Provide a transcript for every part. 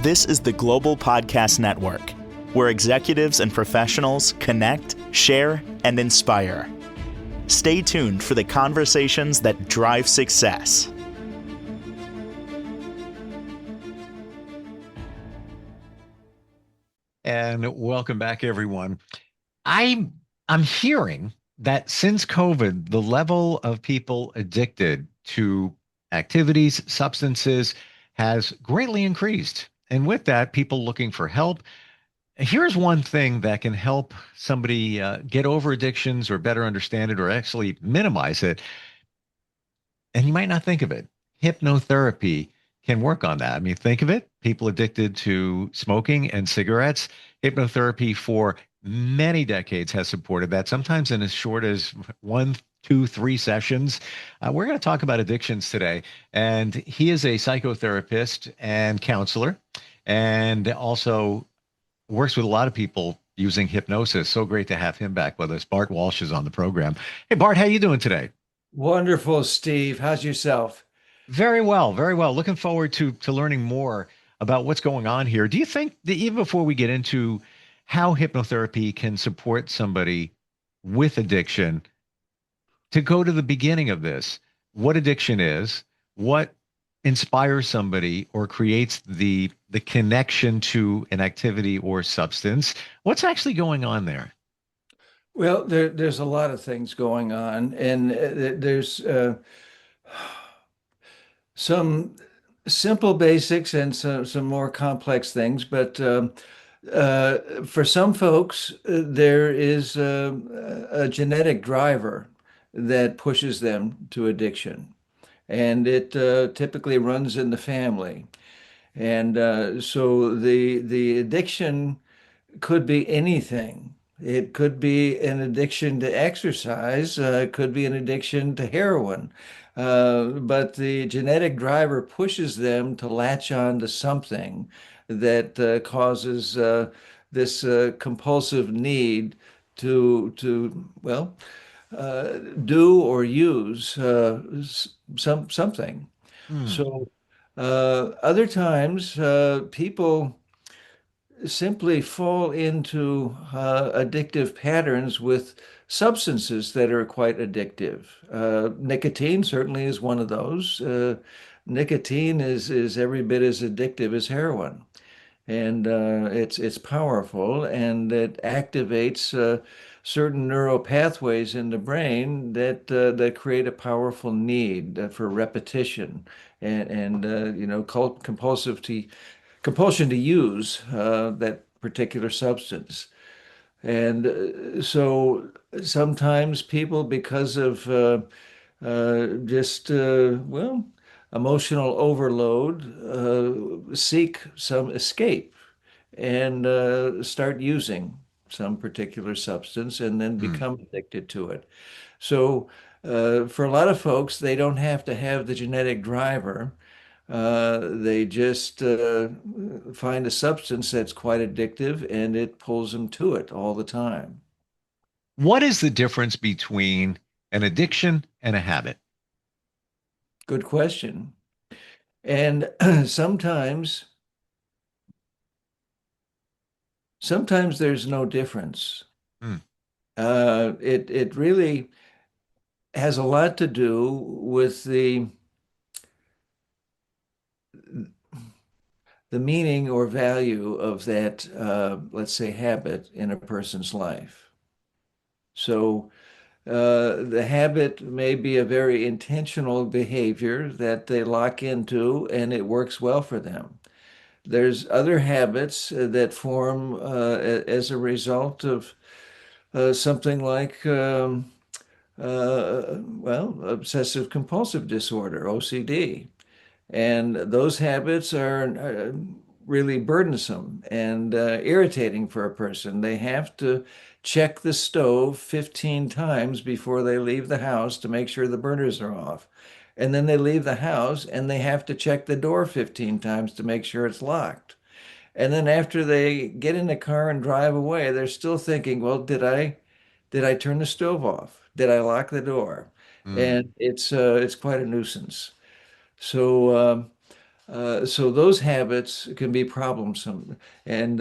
This is the Global Podcast Network, where executives and professionals connect, share, and inspire. Stay tuned for the conversations that drive success. And welcome back, everyone. I'm hearing that since COVID, the level of people addicted to activities, substances has greatly increased. And with that, people looking for help. Here's one thing that can help somebody get over addictions or better understand it or actually minimize it. And you might not think of it. Hypnotherapy can work on that. I mean, think of it. People addicted to smoking and cigarettes. Hypnotherapy for many decades has supported that, sometimes in as short as 1, 2, 3 sessions. We're going to talk about addictions today. And he is a psychotherapist and counselor, and also works with a lot of people using hypnosis. So great to have him back with us. Bart Walsh is on the program. Hey, Bart, how you doing today? Wonderful, Steve. How's yourself? Very well, very well. Looking forward to learning more about what's going on here. Do you think that even before we get into how hypnotherapy can support somebody with addiction, to go to the beginning of this, what addiction is, what inspires somebody or creates the connection to an activity or substance, what's actually going on there? Well, there's a lot of things going on, and there's some simple basics and some more complex things. But for some folks, there is a genetic driver that pushes them to addiction, and it typically runs in the family. And so the addiction could be anything. It could be an addiction to exercise. It could be an addiction to heroin. But the genetic driver pushes them to latch on to something that causes this compulsive need to well, do or use something. Hmm. So other times, people simply fall into addictive patterns with substances that are quite addictive. Nicotine certainly is one of those. Nicotine is every bit as addictive as heroin, and it's powerful, and it activates certain neural pathways in the brain that create a powerful need for repetition and compulsion to use that particular substance. And so sometimes people, because of just, well, emotional overload, seek some escape and start using some particular substance and then Hmm. become addicted to it. So, for a lot of folks, they don't have to have the genetic driver. They just find a substance that's quite addictive and it pulls them to it all the time. What is the difference between an addiction and a habit? Good question. And sometimes, sometimes there's no difference. Hmm. It really has a lot to do with the meaning or value of that, let's say, habit in a person's life. So the habit may be a very intentional behavior that they lock into and it works well for them. There's other habits that form as a result of something like, well, obsessive compulsive disorder, OCD. And those habits are really burdensome and irritating for a person. They have to check the stove 15 times before they leave the house to make sure the burners are off. And then they leave the house and they have to check the door 15 times to make sure it's locked. And then after they get in the car and drive away, they're still thinking, well, did I turn the stove off? Did I lock the door? Hmm. And it's quite a nuisance. So So those habits can be problemsome and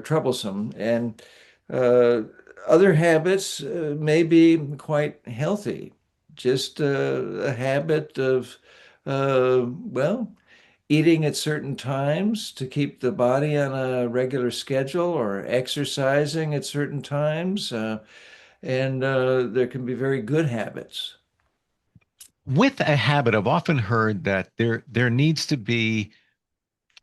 troublesome, and uh, other habits may be quite healthy. Just a habit of, well, eating at certain times to keep the body on a regular schedule, or exercising at certain times, and there can be very good habits. With a habit, I've often heard that there needs to be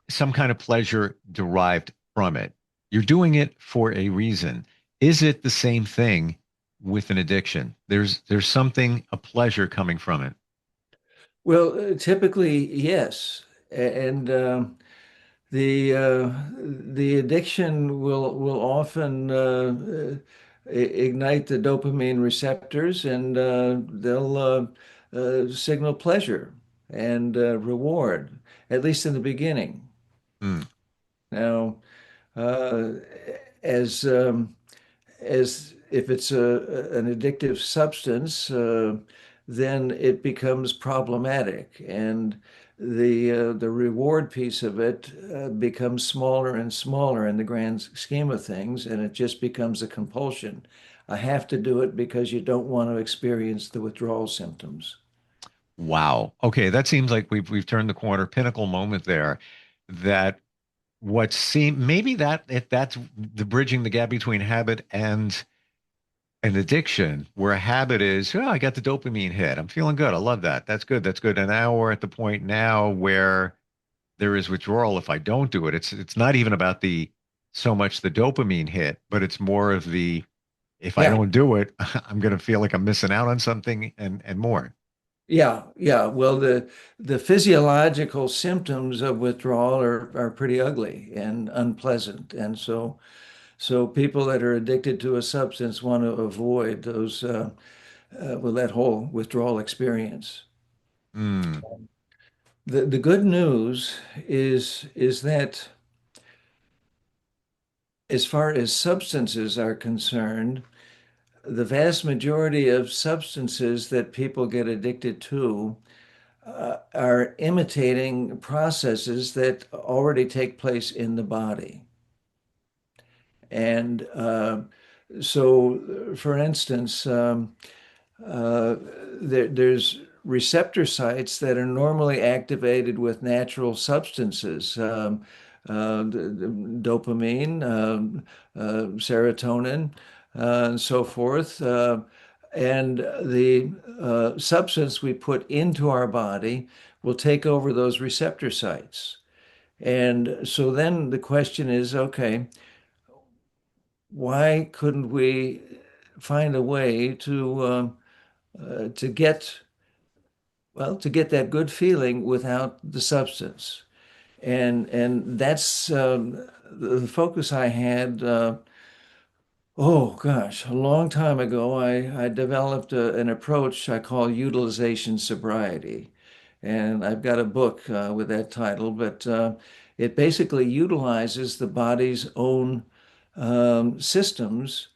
some kind of pleasure derived from it. You're doing it for a reason. Is it the same thing with an addiction? There's something, a pleasure coming from it. Well, typically, yes. And the addiction will often ignite the dopamine receptors, and they'll signal pleasure and reward, at least in the beginning. Hmm. Now, uh, as as if it's an addictive substance, then it becomes problematic, and the reward piece of it becomes smaller and smaller in the grand scheme of things, and it just becomes a compulsion. I have to do it because you don't want to experience the withdrawal symptoms. Wow. Okay, that seems like we've turned the corner, pinnacle moment there. That what seem maybe that if that's the bridging the gap between habit and an addiction, where a habit is, oh, I got the dopamine hit. I'm feeling good. I love that. That's good. That's good. And now we're at the point now where there is withdrawal if I don't do it. It's not even about the so much the dopamine hit, but it's more of the if I Yeah. don't do it, I'm going to feel like I'm missing out on something and more. Yeah, yeah. Well, the physiological symptoms of withdrawal are pretty ugly and unpleasant, and so people that are addicted to a substance want to avoid those well, that whole withdrawal experience. Mm. The good news is that as far as substances are concerned, the vast majority of substances that people get addicted to are imitating processes that already take place in the body. And so, for instance, uh, there's receptor sites that are normally activated with natural substances, dopamine, serotonin, and so forth. And the substance we put into our body will take over those receptor sites. And so then the question is, okay, why couldn't we find a way to get well, to get that good feeling without the substance? And that's the focus I had. Oh gosh, a long time ago, I developed an approach I call utilization sobriety. And I've got a book with that title, but it basically utilizes the body's own systems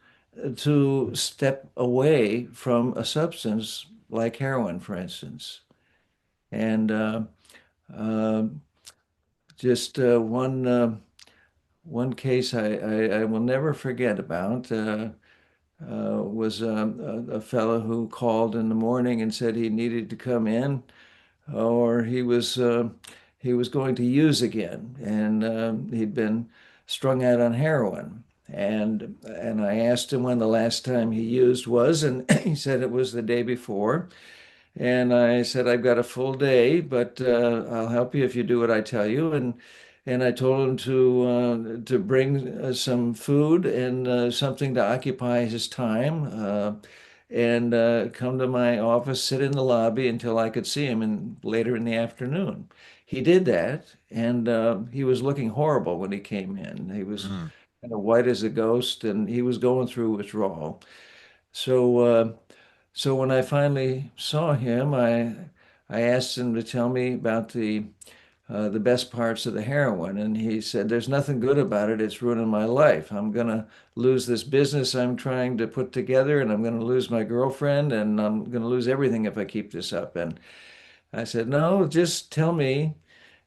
to step away from a substance like heroin, for instance. And uh, just one case I will never forget about. Was a fellow who called in the morning and said he needed to come in, or he was going to use again, and he'd been strung out on heroin. And I asked him when the last time he used was, and he said it was the day before. And I said, I've got a full day, but I'll help you if you do what I tell you. And I told him to bring some food and something to occupy his time, and come to my office, sit in the lobby until I could see him later in the afternoon. He did that, and he was looking horrible when he came in. He was Mm. kind of white as a ghost, and he was going through withdrawal. So so when I finally saw him, I asked him to tell me about the best parts of the heroin, and he said, "There's nothing good about it. It's ruining my life. I'm gonna lose this business I'm trying to put together, and I'm gonna lose my girlfriend, and I'm gonna lose everything if I keep this up." And I said, "No, just tell me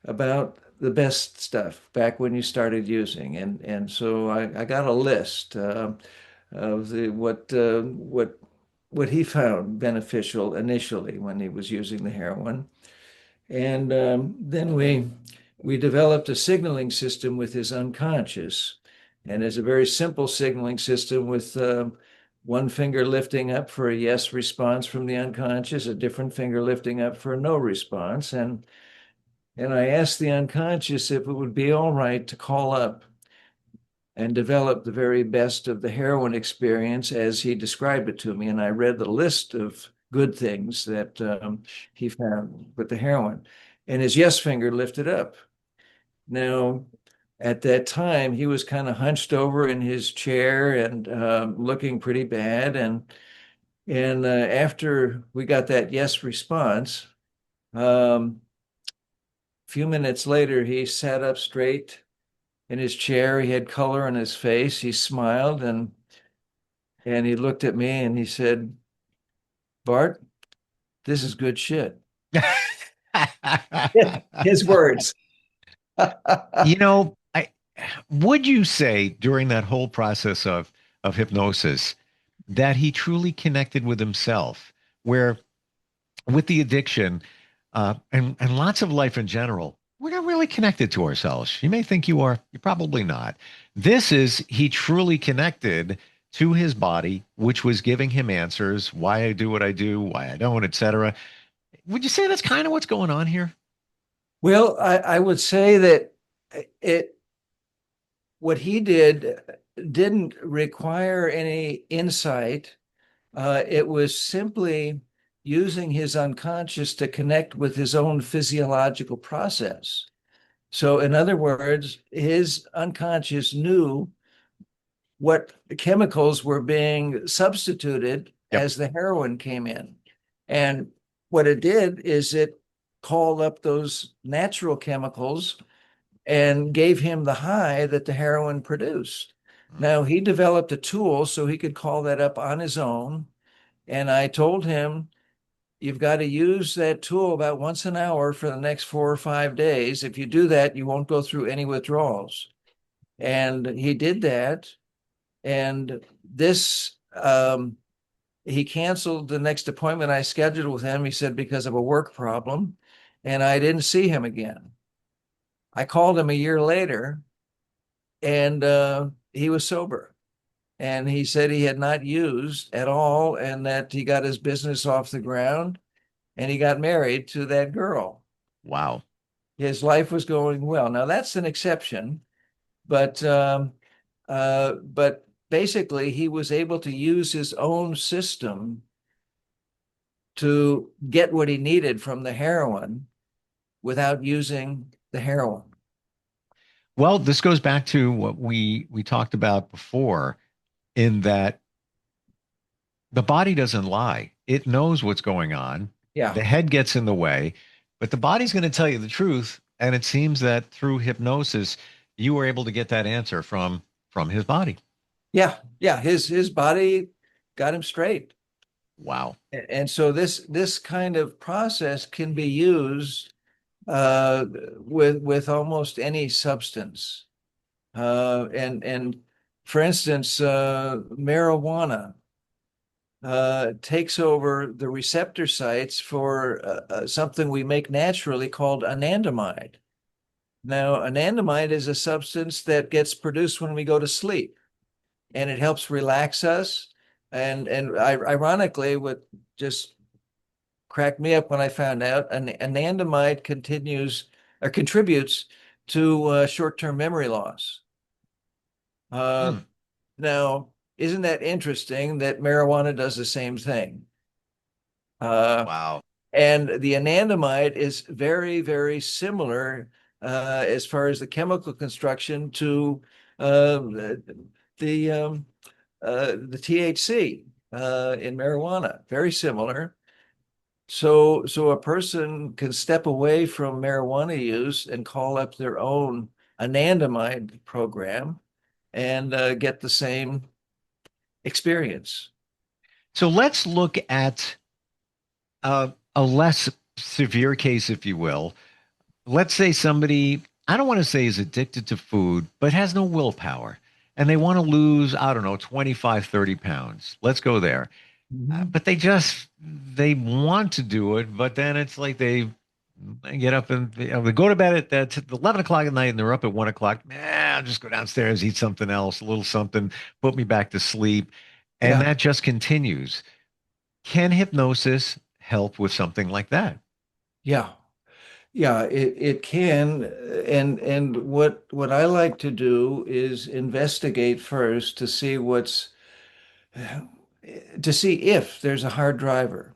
about the best stuff back when you started using, and so I got a list of what he found beneficial initially when he was using the heroin, and then we developed a signaling system with his unconscious, and it's a very simple signaling system with one finger lifting up for a yes response from the unconscious, a different finger lifting up for a no response, and I asked the unconscious if it would be all right to call up and develop the very best of the heroin experience as he described it to me. And I read the list of good things that he found with the heroin, and his yes finger lifted up. Now, at that time, he was kind of hunched over in his chair and looking pretty bad. And after we got that yes response, a few minutes later, he sat up straight in his chair. He had color in his face. He smiled and he looked at me and he said, "Bart, this is good shit." His words. You know, I would you say during that whole process of hypnosis that he truly connected with himself, where with the addiction and lots of life in general, we're not really connected to ourselves. You may think you are, you're probably not. This is he truly connected to his body, which was giving him answers, why I do what I do, why I don't, etc. Would you say that's kind of what's going on here? Well, I would say that it what he did didn't require any insight. It was simply using his unconscious to connect with his own physiological process. So, in other words, his unconscious knew what chemicals were being substituted Yep. as the heroin came in. And what it did is it called up those natural chemicals and gave him the high that the heroin produced. Now, he developed a tool so he could call that up on his own. And I told him, you've got to use that tool about once an hour for the next 4 or 5 days. If you do that, you won't go through any withdrawals. And he did that. And this, he canceled the next appointment I scheduled with him. He said, because of a work problem. And I didn't see him again. I called him a year later and he was sober. And he said he had not used at all and that he got his business off the ground and he got married to that girl. Wow. His life was going well. Now that's an exception, but but basically he was able to use his own system to get what he needed from the heroin without using the heroin. Well, this goes back to what we talked about before, in that the body doesn't lie. It knows what's going on. Yeah. The head gets in the way, but the body's going to tell you the truth. And it seems that through hypnosis, you were able to get that answer from his body. Yeah. Yeah. His body got him straight. Wow. And so this kind of process can be used uh, with almost any substance. And for instance, marijuana takes over the receptor sites for something we make naturally called anandamide. Now, anandamide is a substance that gets produced when we go to sleep, and it helps relax us. And ironically, what just cracked me up when I found out, anandamide continues or contributes to short-term memory loss. Uh, Hmm. Now, isn't that interesting that marijuana does the same thing? Uh, Wow. and the anandamide is very, very similar as far as the chemical construction to uh, the the THC in marijuana. Very similar. So a person can step away from marijuana use and call up their own anandamide program and get the same experience. So let's look at a less severe case, if you will. let's say somebody, I don't want to say is addicted to food, but has no willpower and they want to lose, I don't know, 25, 30 pounds. Let's go there. Mhm. But they want to do it, but then it's like they get up and they go to bed at 11 o'clock at night and they're up at 1 o'clock. I'll just go downstairs, eat something else, a little something, put me back to sleep. And Yeah, that just continues. Can hypnosis help with something like that? yeah, yeah. It can, and what I like to do is investigate first to see to see if there's a hard driver.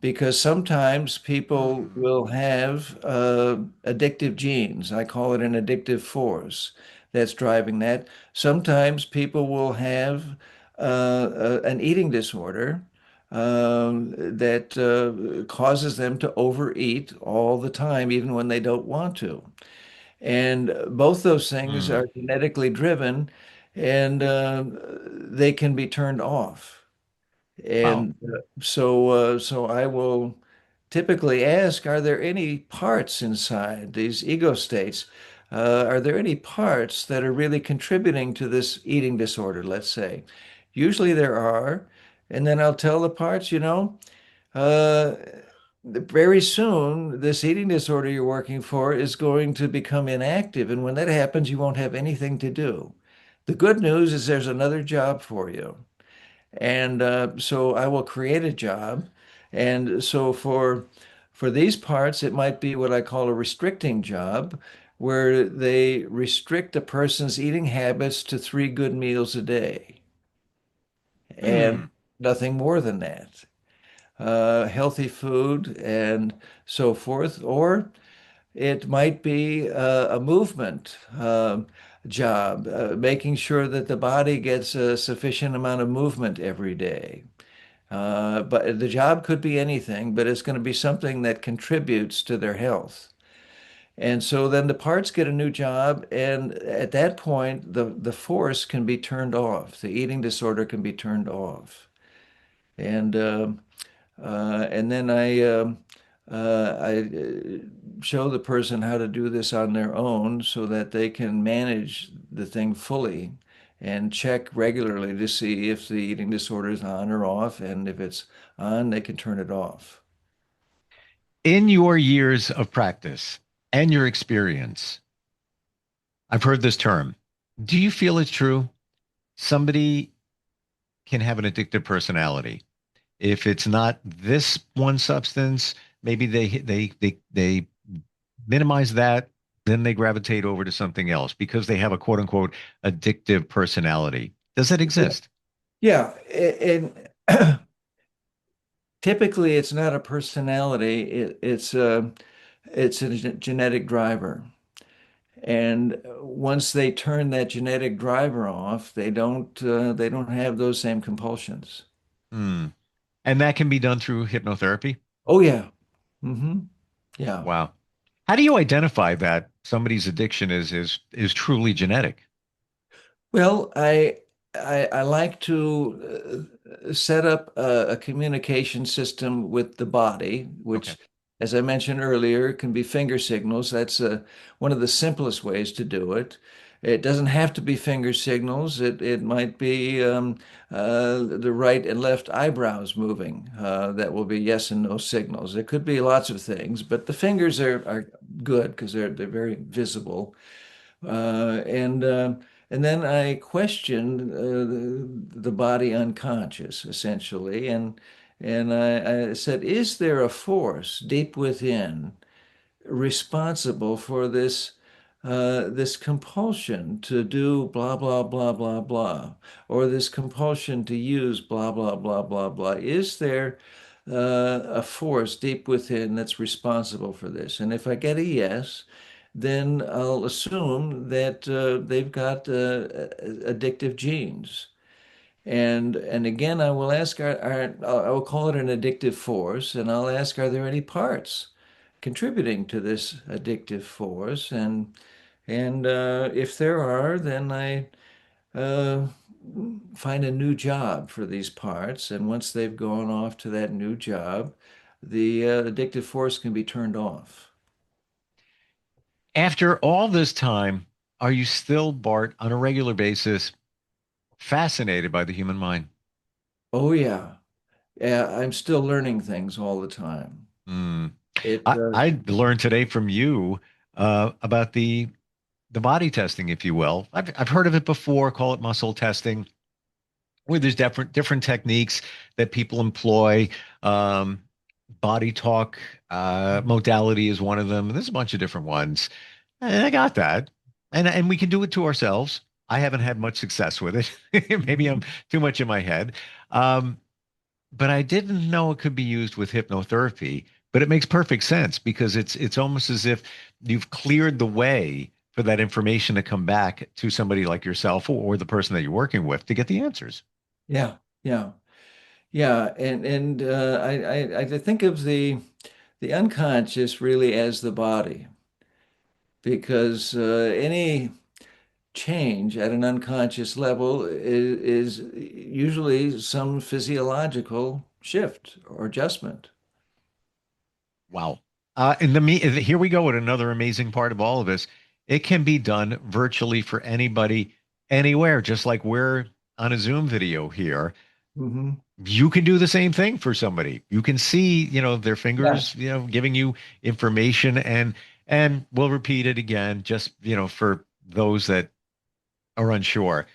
Because sometimes people Hmm. will have addictive genes. I call it an addictive force that's driving that. Sometimes people will have an eating disorder that causes them to overeat all the time, even when they don't want to. And both those things Hmm. are genetically driven, and they can be turned off. Wow. And so I will typically ask, are there any parts inside these ego states? Are there any parts that are really contributing to this eating disorder, let's say? Usually there are. And then I'll tell the parts, uh, very soon this eating disorder you're working for is going to become inactive. And when that happens, you won't have anything to do. The good news is there's another job for you. And so I will create a job. And so for these parts, it might be what I call a restricting job, where they restrict a person's eating habits to 3 good meals a day and Hmm. nothing more than that. Healthy food and so forth. Or it might be a movement job, making sure that the body gets a sufficient amount of movement every day. But the job could be anything, but it's going to be something that contributes to their health. And so then the parts get a new job, and at that point, the force can be turned off. The eating disorder can be turned off. And and then I show the person how to do this on their own so that they can manage the thing fully and check regularly to see if the eating disorder is on or off. And if it's on, they can turn it off. In your years of practice and your experience, I've heard this term. Do you feel it's true? Somebody can have an addictive personality. If it's not this one substance, maybe they minimize that, then they gravitate over to something else because they have a quote unquote addictive personality. Does that exist? Yeah, and typically it's not a personality. It's a genetic driver. And once they turn that genetic driver off, they don't have those same compulsions. Hmm. And that can be done through hypnotherapy. Oh yeah. Hmm. Yeah. Wow. How do you identify that somebody's addiction is truly genetic? Well, I like to set up a communication system with the body, Okay. which, as I mentioned earlier, can be finger signals. That's one of the simplest ways to do it. It doesn't have to be finger signals. It might be the right and left eyebrows moving. That will be yes and no signals. It could be lots of things, but the fingers are good because they're very visible. And then I questioned the body unconscious, essentially, and I said, is there a force deep within responsible for this compulsion to do blah blah blah blah blah, or this compulsion to use blah blah blah blah blah? Is there a force deep within that's responsible for this? And if I get a yes, then I'll assume that they've got addictive genes. And again, I will ask, I will call it an addictive force, and I'll ask, are there any parts contributing to this addictive force? And if there are, then I uh, find a new job for these parts. And once they've gone off to that new job, the addictive force can be turned off. After all this time, are you still, Bart, on a regular basis, fascinated by the human mind? Oh yeah. Yeah, I'm still learning things all the time. Hmm. It I learned today from you about the body testing, if you will. I've heard of it before. Call it muscle testing, where there's different techniques that people employ. Um, Body talk modality is one of them. There's a bunch of different ones, and I got that, and we can do it to ourselves. I haven't had much success with it. Maybe I'm too much in my head. Um, but I didn't know it could be used with hypnotherapy. But it makes perfect sense because it's almost as if you've cleared the way for that information to come back to somebody like yourself or the person that you're working with to get the answers. yeah, yeah. Yeah, and I think of the unconscious really as the body because any change at an unconscious level is usually some physiological shift or adjustment. Wow. And here we go with another amazing part of all of this. It can be done virtually for anybody, anywhere, just like we're on a Zoom video here. Hmm. You can do the same thing for somebody. You can see, their Yeah, fingers, giving you information and we'll repeat it again, just, for those that are unsure.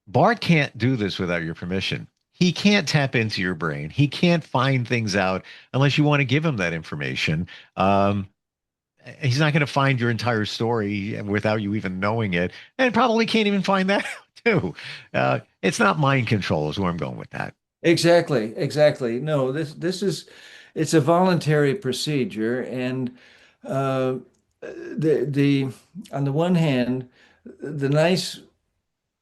Bart can't do this without your permission. He can't tap into your brain. He can't find things out unless you want to give him that information. Um, he's not going to find your entire story without you even knowing it, and probably can't even find that out too. It's not mind control, is where I'm going with that. exactly, exactly. No, this is it's a voluntary procedure, and uh, the on the one hand, the nice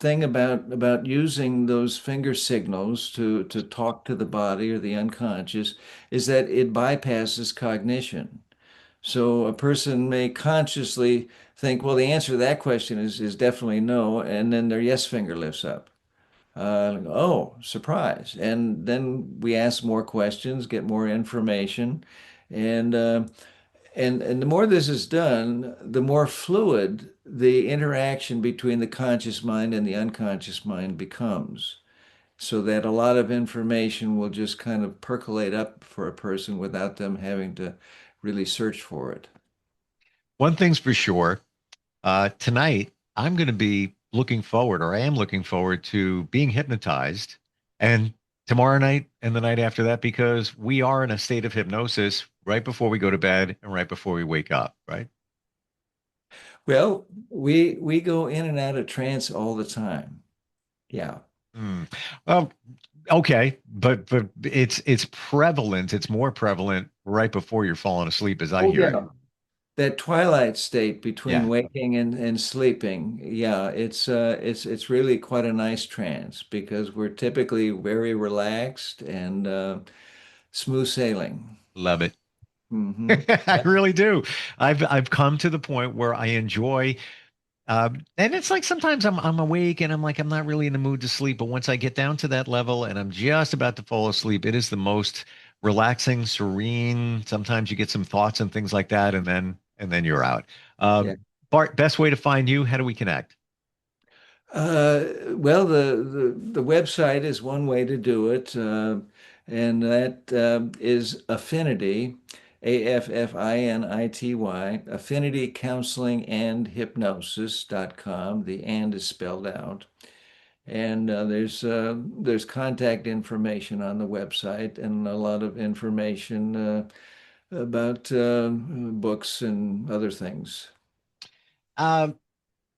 thing about using those finger signals to talk to the body or the unconscious is that it bypasses cognition. So a person may consciously think, well, the answer to that question is definitely no, and then their yes finger lifts up. Oh, surprise. And then we ask more questions, get more information, and and the more this is done, the more fluid the interaction between the conscious mind and the unconscious mind becomes, so that a lot of information will just kind of percolate up for a person without them having to really search for it. One thing's for sure. Tonight, I'm going to be looking forward, or I am looking forward to being hypnotized. And tomorrow night and the night after that, because we are in a state of hypnosis right before we go to bed and right before we wake up, right? Well, we go in and out of trance all the time. Yeah. Hmm. Well, okay, but it's prevalent. It's more prevalent right before you're falling asleep, as I Oh, hear it. yeah. That twilight state between Yeah, waking and sleeping. Yeah, it's really quite a nice trance because we're typically very relaxed and smooth sailing. love it. Hmm. I really do. I've come to the point where I enjoy. And it's like sometimes I'm awake and I'm like I'm not really in the mood to sleep, but once I get down to that level and I'm just about to fall asleep, it is the most relaxing, serene. Sometimes you get some thoughts and things like that, and then you're out. Yeah. Bart, best way to find you? How do we connect? Well, the website is one way to do it, and that is Affinity, Affinity, Affinity Counseling and Hypnosis.com. The and is spelled out. And there's contact information on the website and a lot of information about books and other things. Um,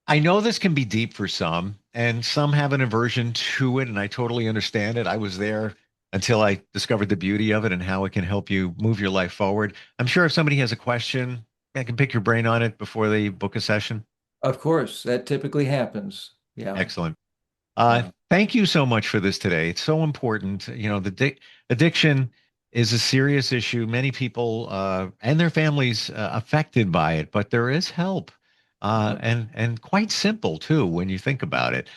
I know this can be deep for some, and some have an aversion to it, and I totally understand it. I was there until I discovered the beauty of it and how it can help you move your life forward. I'm sure if somebody has a question, I can pick your brain on it before they book a session. Of course, that typically happens. Yeah. Excellent. Yeah. Thank you so much for this today. It's so important. Addiction is a serious issue. Many people and their families affected by it, but there is help, and quite simple too when you think about it.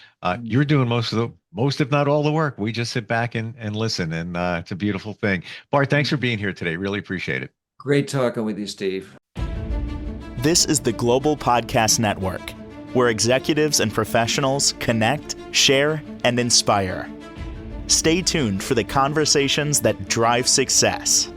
You're doing most, if not all, the work. We just sit back and listen, and it's a beautiful thing. Bart, thanks for being here today. Really appreciate it. Great talking with you, Steve. This is the Global Podcast Network, where executives and professionals connect, share, and inspire. Stay tuned for the conversations that drive success.